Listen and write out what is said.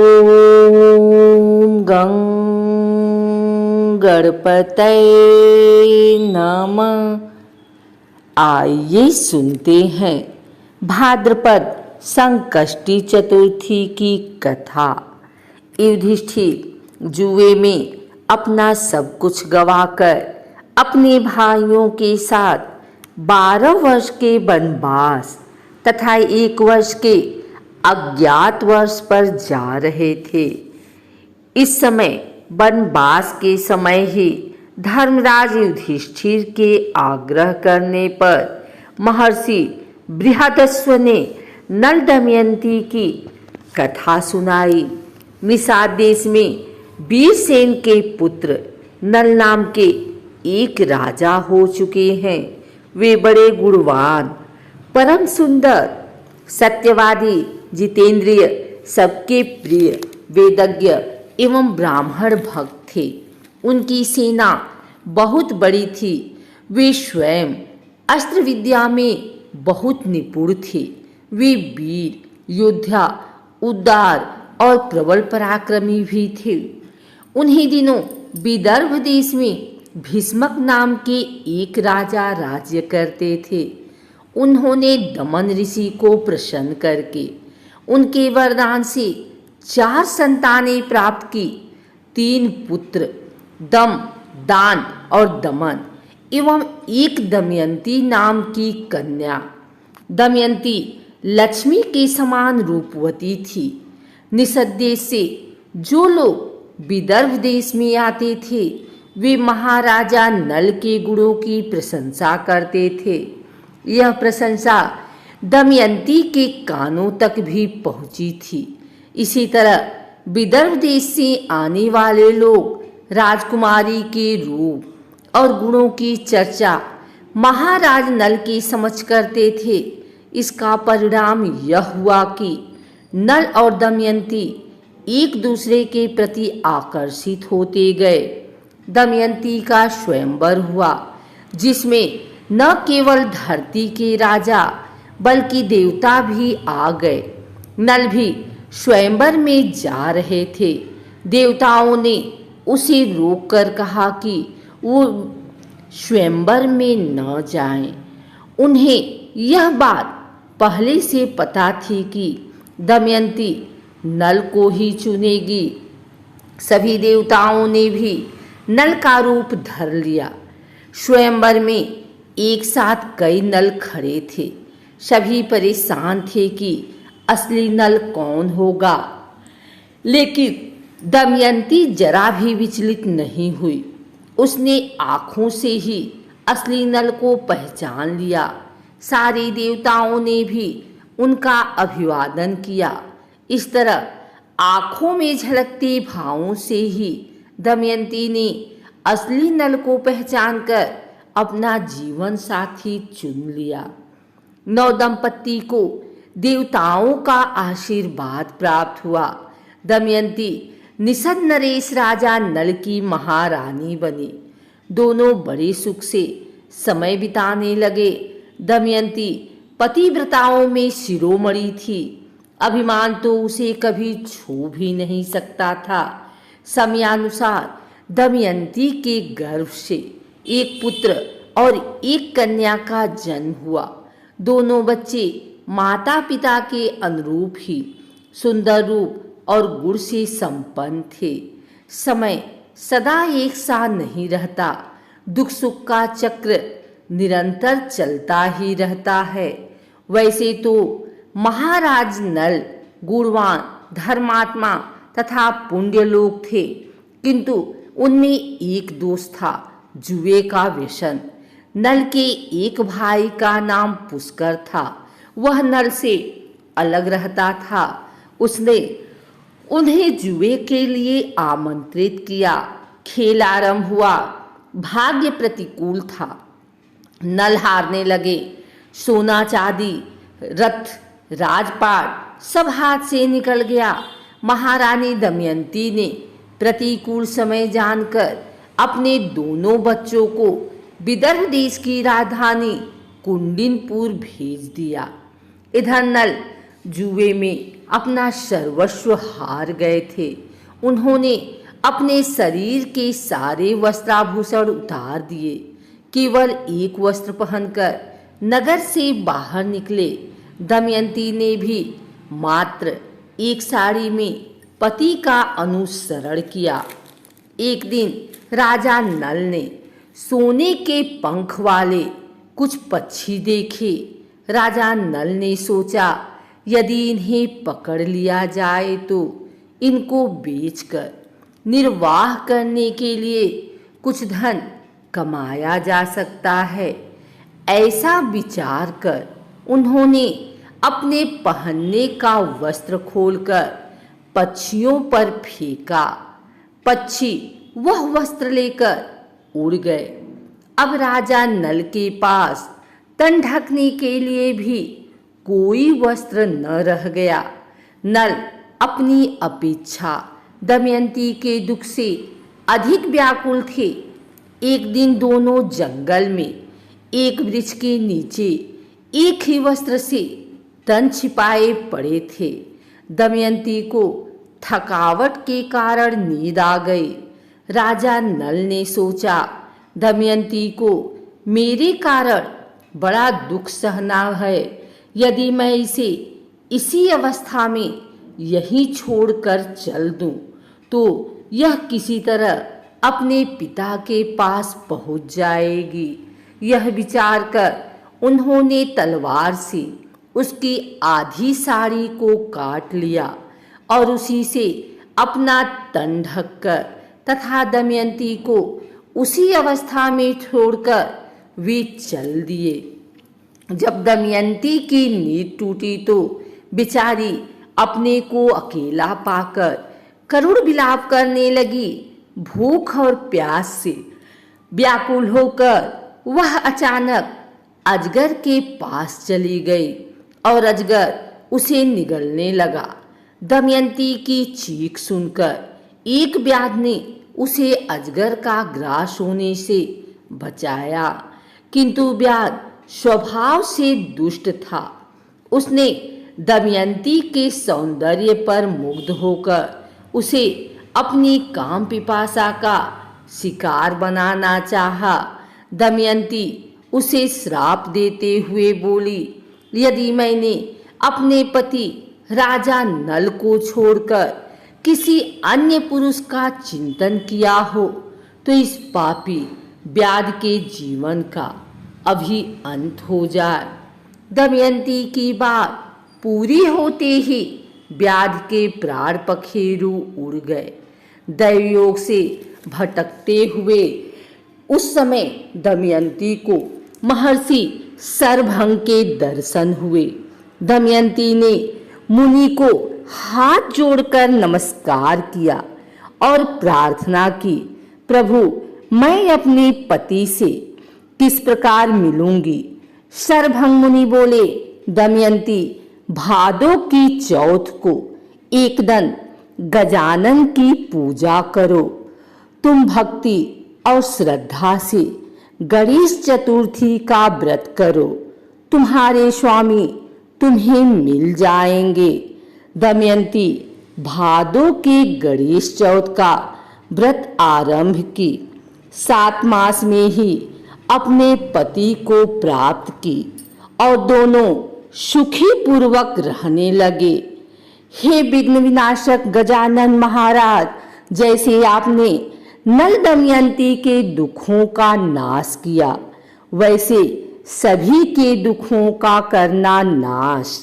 ओम गं गणपतये नमः। आइए सुनते हैं भाद्रपद संकष्टी चतुर्थी की कथा। युधिष्ठिर जुए में अपना सब कुछ गवाकर अपने भाइयों के साथ 12 वर्ष के वनवास तथा 1 वर्ष के अज्ञातवास पर जा रहे थे। इस समय वनवास के समय ही धर्मराज युधिष्ठिर के आग्रह करने पर महर्षि बृहदस्व ने नल दमयंती की कथा सुनाई। निषाद देश में वीरसेन के पुत्र नल नाम के एक राजा हो चुके हैं। वे बड़े गुणवान, परम सुंदर, सत्यवादी, जितेंद्रिय, सबके प्रिय, वेदज्ञ एवं ब्राह्मण भक्त थे। उनकी सेना बहुत बड़ी थी। वे स्वयं अस्त्र विद्या में बहुत निपुण थे। वे वीर, योद्धा, उदार और प्रबल पराक्रमी भी थे। उन्हीं दिनों विदर्भ देश में भीष्मक नाम के एक राजा राज्य करते थे। उन्होंने दमन ऋषि को प्रसन्न करके उनके वरदान से 4 संतानें प्राप्त की। 3 पुत्र दम, दान और दमन एवं 1 दमयंती नाम की कन्या। दमयंती लक्ष्मी के समान रूपवती थी। निषद देश से जो लोग विदर्भ देश में आते थे वे महाराजा नल के गुणों की प्रशंसा करते थे। यह प्रशंसा दमयंती के कानों तक भी पहुंची थी। इसी तरह विदर्भ देश से आने वाले लोग राजकुमारी के रूप और गुणों की चर्चा महाराज नल की समझ करते थे। इसका परिणाम यह हुआ कि नल और दमयंती एक दूसरे के प्रति आकर्षित होते गए। दमयंती का स्वयंवर हुआ, जिसमें न केवल धरती के राजा बल्कि देवता भी आ गए। नल भी स्वयंवर में जा रहे थे। देवताओं ने उसे रोककर कहा कि वो स्वयंवर में न जाएं। उन्हें यह बात पहले से पता थी कि दमयंती नल को ही चुनेगी। सभी देवताओं ने भी नल का रूप धर लिया। स्वयंवर में एक साथ कई नल खड़े थे। सभी परेशान थे कि असली नल कौन होगा, लेकिन दमयंती जरा भी विचलित नहीं हुई। उसने आँखों से ही असली नल को पहचान लिया। सारे देवताओं ने भी उनका अभिवादन किया। इस तरह आँखों में झलकते भावों से ही दमयंती ने असली नल को पहचानकर अपना जीवन साथी चुन लिया। नव दंपत्ति को देवताओं का आशीर्वाद प्राप्त हुआ। दमयंती निषद नरेश राजा नल की महारानी बनी। दोनों बड़े सुख से समय बिताने लगे। दमयंती पतिव्रताओं में शिरोमणि थी। अभिमान तो उसे कभी छू भी नहीं सकता था। समयानुसार दमयंती के गर्भ से 1 पुत्र और 1 कन्या का जन्म हुआ। दोनों बच्चे माता पिता के अनुरूप ही सुंदर रूप और गुण से संपन्न थे। समय सदा एक सा नहीं रहता। दुख सुख का चक्र निरंतर चलता ही रहता है। वैसे तो महाराज नल गुणवान, धर्मात्मा तथा पुण्य लोग थे, किंतु उनमें एक दोष था, जुए का व्यसन। नल के एक भाई का नाम पुष्कर था। वह नल से अलग रहता था। उसने उन्हें जुए के लिए आमंत्रित किया। खेल आरंभ हुआ। भाग्य प्रतिकूल था। नल हारने लगे। सोना चांदी, रथ, राजपाट सब हाथ से निकल गया। महारानी दमयंती ने प्रतिकूल समय जानकर अपने दोनों बच्चों को विदर्भ देश की राजधानी कुंडिनपुर भेज दिया। इधर नल जुए में अपना सर्वस्व हार गए थे। उन्होंने अपने शरीर के सारे वस्त्राभूषण उतार दिए, केवल एक वस्त्र पहनकर नगर से बाहर निकले। दमयंती ने भी मात्र एक साड़ी में पति का अनुसरण किया। एक दिन राजा नल ने सोने के पंख वाले कुछ पक्षी देखे। राजा नल ने सोचा, यदि इन्हें पकड़ लिया जाए तो इनको बेचकर निर्वाह करने के लिए कुछ धन कमाया जा सकता है। ऐसा विचार कर उन्होंने अपने पहनने का वस्त्र खोलकर पक्षियों पर फेंका। पक्षी वह वस्त्र लेकर उड़ गए। अब राजा नल के पास तन ढकने के लिए भी कोई वस्त्र न रह गया। नल अपनी अपेक्षा दमयंती के दुख से अधिक व्याकुल थे। एक दिन दोनों जंगल में एक वृक्ष के नीचे एक ही वस्त्र से तन छिपाए पड़े थे। दमयंती को थकावट के कारण नींद आ गई। राजा नल ने सोचा, दमयंती को मेरे कारण बड़ा दुख सहना है। यदि मैं इसे इसी अवस्था में यहीं छोड़कर चल दूं, तो यह किसी तरह अपने पिता के पास पहुंच जाएगी। यह विचार कर उन्होंने तलवार से उसकी आधी साड़ी को काट लिया और उसी से अपना तन ढककर तथा दमयंती को उसी अवस्था में छोड़कर वे चल दिए। जब दमयंती की नींद टूटी तो बेचारी अपने को अकेला पाकर करुण विलाप करने लगी। भूख और प्यास से व्याकुल होकर वह अचानक अजगर के पास चली गई और अजगर उसे निगलने लगा। दमयंती की चीख सुनकर एक व्याध ने उसे अजगर का ग्रास होने से बचाया, किंतु व्याध स्वभाव से दुष्ट था। उसने दमयंती के सौंदर्य पर मुग्ध होकर उसे अपनी काम पिपासा का शिकार बनाना चाहा। दमयंती उसे श्राप देते हुए बोली, यदि मैंने अपने पति राजा नल को छोड़कर किसी अन्य पुरुष का चिंतन किया हो तो इस पापी व्याध के जीवन का अभी अंत हो जाए। दमयंती की बात पूरी होते ही व्याध के प्राण पखेरु उड़ गए। दैवयोग से भटकते हुए उस समय दमयंती को महर्षि सरभंग के दर्शन हुए। दमयंती ने मुनि को हाथ जोड़कर नमस्कार किया और प्रार्थना की, प्रभु मैं अपने पति से किस प्रकार मिलूंगी? सरभंग मुनि बोले, दमयंती भादो की चौथ को एक दिन गजानन की पूजा करो। तुम भक्ति और श्रद्धा से गणेश चतुर्थी का व्रत करो, तुम्हारे स्वामी तुम्हें मिल जाएंगे। दमयंती भादो के गणेश चौथ का व्रत आरंभ की। 7 मास में ही अपने पति को प्राप्त की और दोनों सुखी पूर्वक रहने लगे। हे विघ्न विनाशक गजानन महाराज, जैसे आपने नल दमयंती के दुखों का नाश किया, वैसे सभी के दुखों का करना नाश।